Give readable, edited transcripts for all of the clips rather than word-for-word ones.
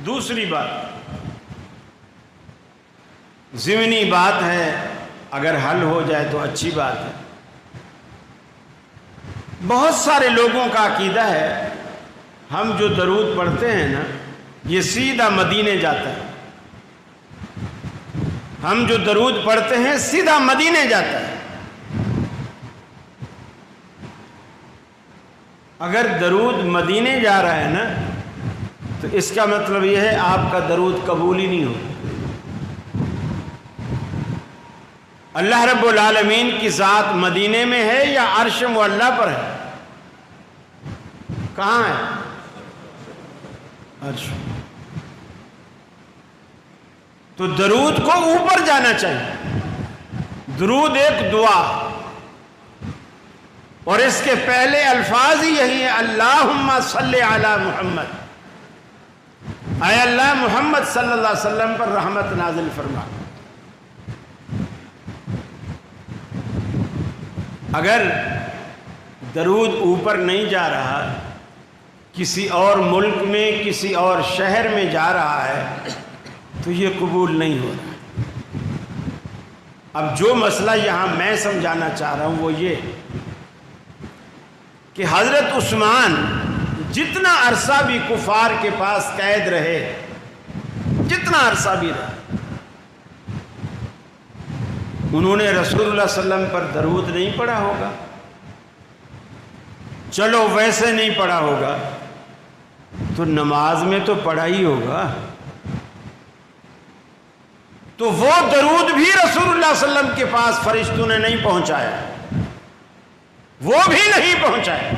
دوسری بات ضمنی بات ہے، اگر حل ہو جائے تو اچھی بات ہے۔ بہت سارے لوگوں کا عقیدہ ہے ہم جو درود پڑھتے ہیں نا یہ سیدھا مدینے جاتا ہے، ہم جو درود پڑھتے ہیں سیدھا مدینے جاتا ہے۔ اگر درود مدینے جا رہا ہے نا تو اس کا مطلب یہ ہے آپ کا درود قبول ہی نہیں ہو۔ اللہ رب العالمین کی ذات مدینے میں ہے یا عرش معلیٰ پر ہے؟ کہاں ہے؟ عرش۔ تو درود کو اوپر جانا چاہیے۔ درود ایک دعا اور اس کے پہلے الفاظ ہی یہی ہیں، اللہم صلی علی محمد، اے اللہ محمد صلی اللہ علیہ وسلم پر رحمت نازل فرما۔ اگر درود اوپر نہیں جا رہا، کسی اور ملک میں کسی اور شہر میں جا رہا ہے تو یہ قبول نہیں ہو رہا۔ اب جو مسئلہ یہاں میں سمجھانا چاہ رہا ہوں وہ یہ کہ حضرت عثمان جتنا عرصہ بھی کفار کے پاس قید رہے، جتنا عرصہ بھی رہا، انہوں نے رسول اللہ صلی اللہ علیہ وسلم پر درود نہیں پڑھا ہوگا؟ چلو ویسے نہیں پڑھا ہوگا تو نماز میں تو پڑھا ہی ہوگا۔ تو وہ درود بھی رسول اللہ صلی اللہ علیہ وسلم کے پاس فرشتوں نے نہیں پہنچایا، وہ بھی نہیں پہنچایا،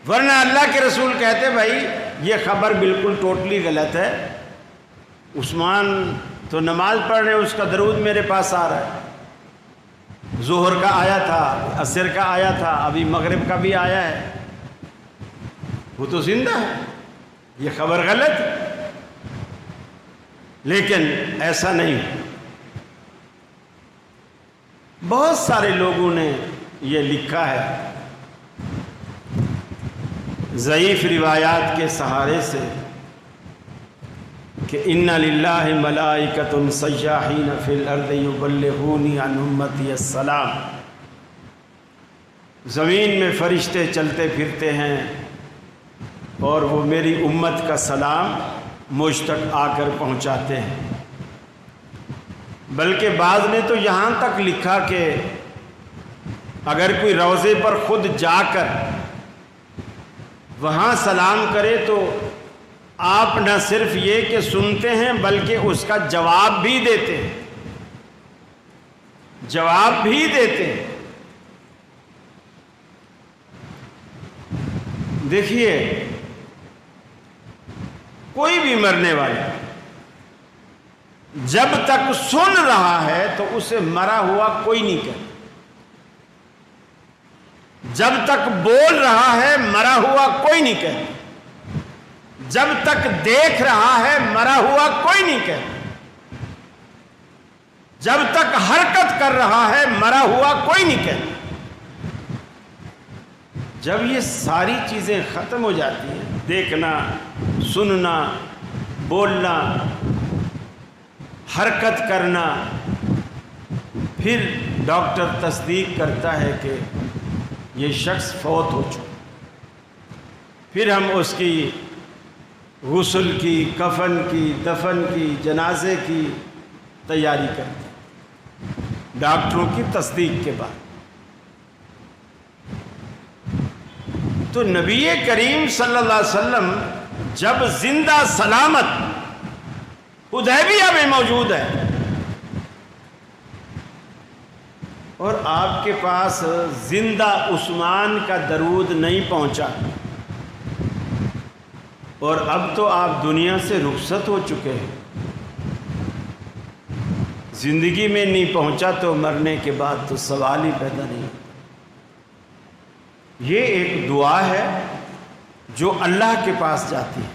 ورنہ اللہ کے رسول کہتے بھائی یہ خبر بالکل ٹوٹلی غلط ہے، عثمان تو نماز پڑھ رہے اس کا درود میرے پاس آ رہا ہے، ظہر کا آیا تھا، عصر کا آیا تھا، ابھی مغرب کا بھی آیا ہے، وہ تو زندہ ہے، یہ خبر غلط ہے۔ لیکن ایسا نہیں، بہت سارے لوگوں نے یہ لکھا ہے ضعیف روایات کے سہارے سے کہ ان للہ ملائکۃ سیاحین فی الارض یبلغونی عن امتی السلام، زمین میں فرشتے چلتے پھرتے ہیں اور وہ میری امت کا سلام مجھ تک آ کر پہنچاتے ہیں۔ بلکہ بعض نے تو یہاں تک لکھا کہ اگر کوئی روضے پر خود جا کر وہاں سلام کرے تو آپ نہ صرف یہ کہ سنتے ہیں بلکہ اس کا جواب بھی دیتے ہیں، جواب بھی دیتے ہیں۔ دیکھیے کوئی بھی مرنے والا جب تک سن رہا ہے تو اسے مرا ہوا کوئی نہیں کہتا، جب تک بول رہا ہے مرا ہوا کوئی نہیں کہتا، جب تک دیکھ رہا ہے مرا ہوا کوئی نہیں کہتا، جب تک حرکت کر رہا ہے مرا ہوا کوئی نہیں کہتا۔ جب یہ ساری چیزیں ختم ہو جاتی ہیں، دیکھنا، سننا، بولنا، حرکت کرنا، پھر ڈاکٹر تصدیق کرتا ہے کہ یہ شخص فوت ہو چکا، پھر ہم اس کی غسل کی، کفن کی، دفن کی، جنازے کی تیاری کرتے ہیں ڈاکٹروں کی تصدیق کے بعد۔ تو نبی کریم صلی اللہ علیہ وسلم جب زندہ سلامت حدیبیہ میں موجود ہے اور آپ کے پاس زندہ عثمان کا درود نہیں پہنچا، اور اب تو آپ دنیا سے رخصت ہو چکے ہیں، زندگی میں نہیں پہنچا تو مرنے کے بعد تو سوال ہی پیدا نہیں ہوتا۔ یہ ایک دعا ہے جو اللہ کے پاس جاتی ہے،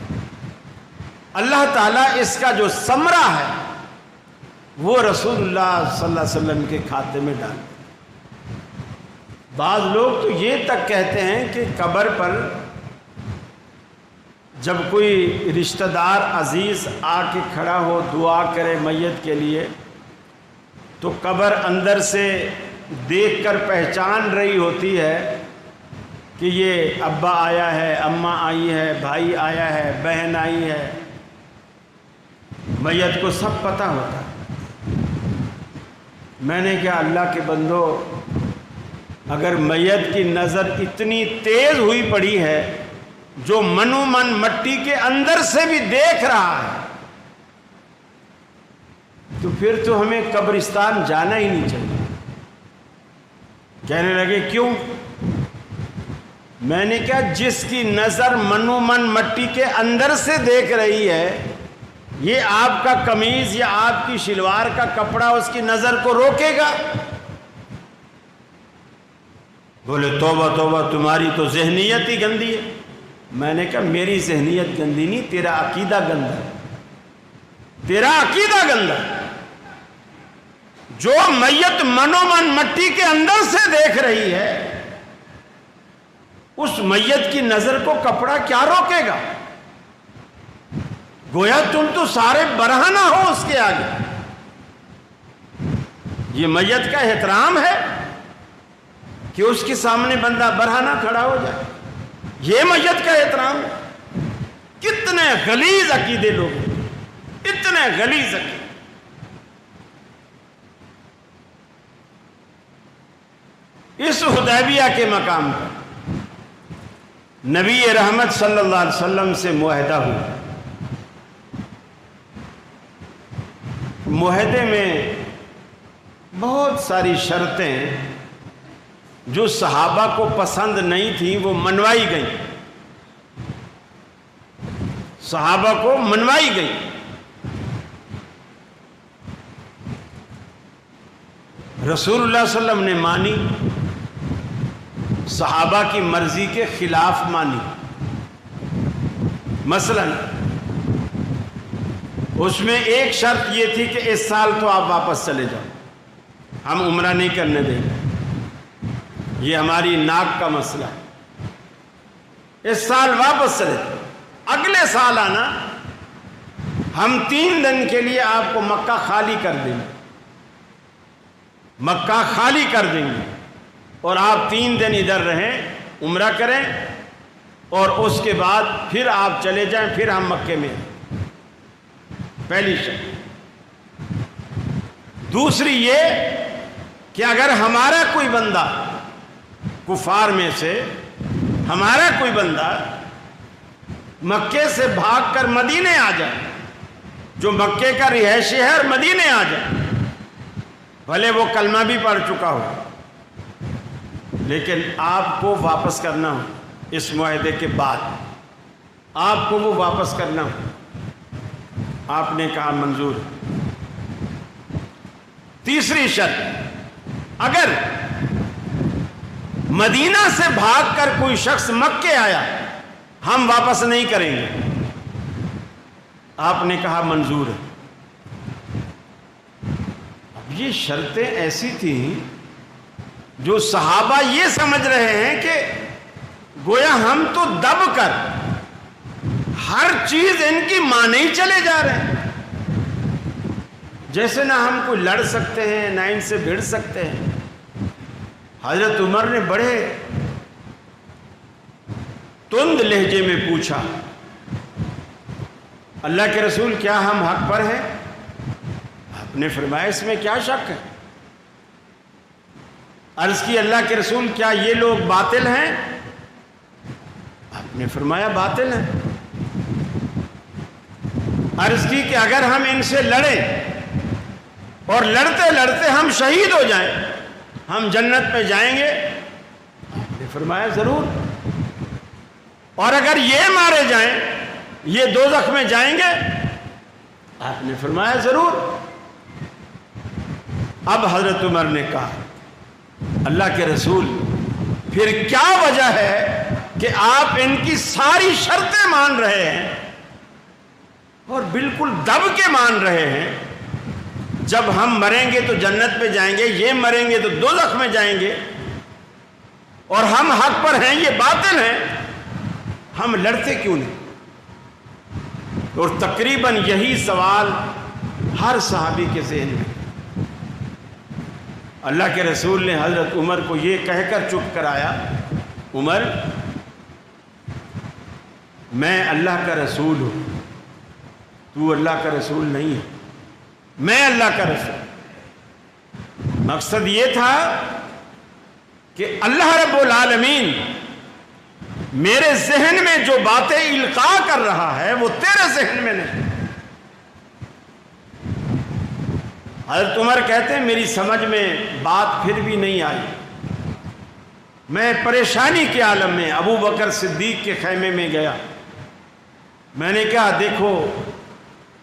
اللہ تعالیٰ اس کا جو ثمرہ ہے وہ رسول اللہ صلی اللہ علیہ وسلم کے کھاتے میں ڈال۔ بعض لوگ تو یہ تک کہتے ہیں کہ قبر پر جب کوئی رشتہ دار عزیز آ کے کھڑا ہو دعا کرے میت کے لیے تو قبر اندر سے دیکھ کر پہچان رہی ہوتی ہے کہ یہ ابا آیا ہے، اماں آئی ہے، بھائی آیا ہے، بہن آئی ہے، میت کو سب پتہ ہوتا ہے۔ میں نے کہا اللہ کے بندو، اگر میت کی نظر اتنی تیز ہوئی پڑی ہے جو منو من مٹی کے اندر سے بھی دیکھ رہا ہے تو پھر تو ہمیں قبرستان جانا ہی نہیں چاہیے۔ کہنے لگے کیوں؟ میں نے کہا جس کی نظر منو من مٹی کے اندر سے دیکھ رہی ہے، یہ آپ کا قمیض یا آپ کی شلوار کا کپڑا اس کی نظر کو روکے گا؟ بولے توبہ توبہ، تمہاری تو ذہنیت ہی گندی ہے۔ میں نے کہا میری ذہنیت گندی نہیں، تیرا عقیدہ گندا ہے، تیرا عقیدہ گندا ہے۔ جو میت منو من مٹی کے اندر سے دیکھ رہی ہے، اس میت کی نظر کو کپڑا کیا روکے گا؟ گویا تم تو سارے برہنہ ہو اس کے آگے۔ یہ میت کا احترام ہے کہ اس کے سامنے بندہ برہنہ کھڑا ہو جائے؟ یہ میت کا احترام ہے؟ کتنے غلیظ عقیدے لوگ ہیں، اتنے غلیظ عقیدے۔ اس حدیبیہ کے مقام پر نبی رحمت صلی اللہ علیہ وسلم سے معاہدہ ہوا۔ معاہدے میں بہت ساری شرطیں جو صحابہ کو پسند نہیں تھیں وہ منوائی گئیں، صحابہ کو منوائی گئیں۔ رسول اللہ صلی اللہ علیہ وسلم نے مانی، صحابہ کی مرضی کے خلاف مانی۔ مثلا اس میں ایک شرط یہ تھی کہ اس سال تو آپ واپس چلے جاؤ، ہم عمرہ نہیں کرنے دیں گے، یہ ہماری ناک کا مسئلہ ہے، اس سال واپس چلے جاؤ، اگلے سال آنا، ہم 3 دن کے لیے آپ کو مکہ خالی کر دیں گے، مکہ خالی کر دیں گے اور آپ 3 دن ادھر رہیں، عمرہ کریں اور اس کے بعد پھر آپ چلے جائیں، پھر ہم مکے میں۔ پہلی شرط۔ دوسری یہ کہ اگر ہمارا کوئی بندہ کفار میں سے، ہمارا کوئی بندہ مکے سے بھاگ کر مدینے آ جائے، جو مکے کا رہائشی ہے اور مدینے آ جائے، بھلے وہ کلمہ بھی پڑھ چکا ہو، لیکن آپ کو واپس کرنا ہو، اس معاہدے کے بعد آپ کو وہ واپس کرنا ہو۔ آپ نے کہا منظور۔ تیسری شرط، اگر مدینہ سے بھاگ کر کوئی شخص مکے آیا، ہم واپس نہیں کریں گے۔ آپ نے کہا منظور ہے۔ اب یہ شرطیں ایسی تھیں جو صحابہ یہ سمجھ رہے ہیں کہ گویا ہم تو دب کر ہر چیز ان کی مانے ہی چلے جا رہے ہیں، جیسے نہ ہم کو لڑ سکتے ہیں نہ ان سے بھڑ سکتے ہیں۔ حضرت عمر نے بڑے تند لہجے میں پوچھا، اللہ کے رسول کیا ہم حق پر ہیں؟ آپ نے فرمایا اس میں کیا شک ہے؟ عرض کی اللہ کے رسول کیا یہ لوگ باطل ہیں؟ آپ نے فرمایا باطل ہیں۔ عرض کی کہ اگر ہم ان سے لڑیں اور لڑتے لڑتے ہم شہید ہو جائیں، ہم جنت میں جائیں گے؟ آپ نے فرمایا ضرور۔ اور اگر یہ مارے جائیں، یہ دوزخ میں جائیں گے؟ آپ نے فرمایا ضرور۔ اب حضرت عمر نے کہا اللہ کے رسول پھر کیا وجہ ہے کہ آپ ان کی ساری شرطیں مان رہے ہیں اور بالکل دب کے مان رہے ہیں؟ جب ہم مریں گے تو جنت میں جائیں گے، یہ مریں گے تو دوزخ میں جائیں گے، اور ہم حق پر ہیں، یہ باطل ہیں، ہم لڑتے کیوں نہیں؟ اور تقریباً یہی سوال ہر صحابی کے ذہن میں. اللہ کے رسول نے حضرت عمر کو یہ کہہ کر چپ کرایا, عمر میں اللہ کا رسول ہوں, تو اللہ کا رسول نہیں ہے, میں اللہ کا رسول. مقصد یہ تھا کہ اللہ رب العالمین میرے ذہن میں جو باتیں القاء کر رہا ہے وہ تیرے ذہن میں نہیں. حضرت عمر کہتے ہیں میری سمجھ میں بات پھر بھی نہیں آئی, میں پریشانی کے عالم میں ابو بکر صدیق کے خیمے میں گیا. میں نے کہا دیکھو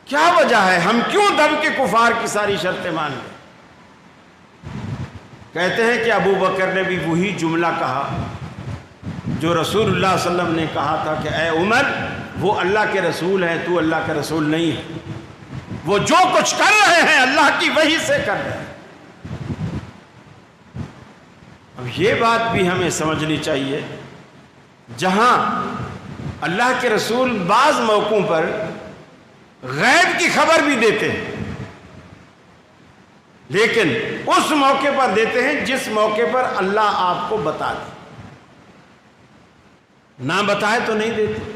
کیا وجہ ہے, ہم کیوں دب کے کفار کی ساری شرطیں مان لیں. کہتے ہیں کہ ابو بکر نے بھی وہی جملہ کہا جو رسول اللہ صلی اللہ علیہ وسلم نے کہا تھا کہ اے عمر وہ اللہ کے رسول ہیں, تو اللہ کا رسول نہیں ہے. وہ جو کچھ کر رہے ہیں اللہ کی وحی سے کر رہے ہیں. اب یہ بات بھی ہمیں سمجھنی چاہیے, جہاں اللہ کے رسول بعض موقعوں پر غیب کی خبر بھی دیتے ہیں, لیکن اس موقع پر دیتے ہیں جس موقع پر اللہ آپ کو بتا دے, نہ بتائے تو نہیں دیتے.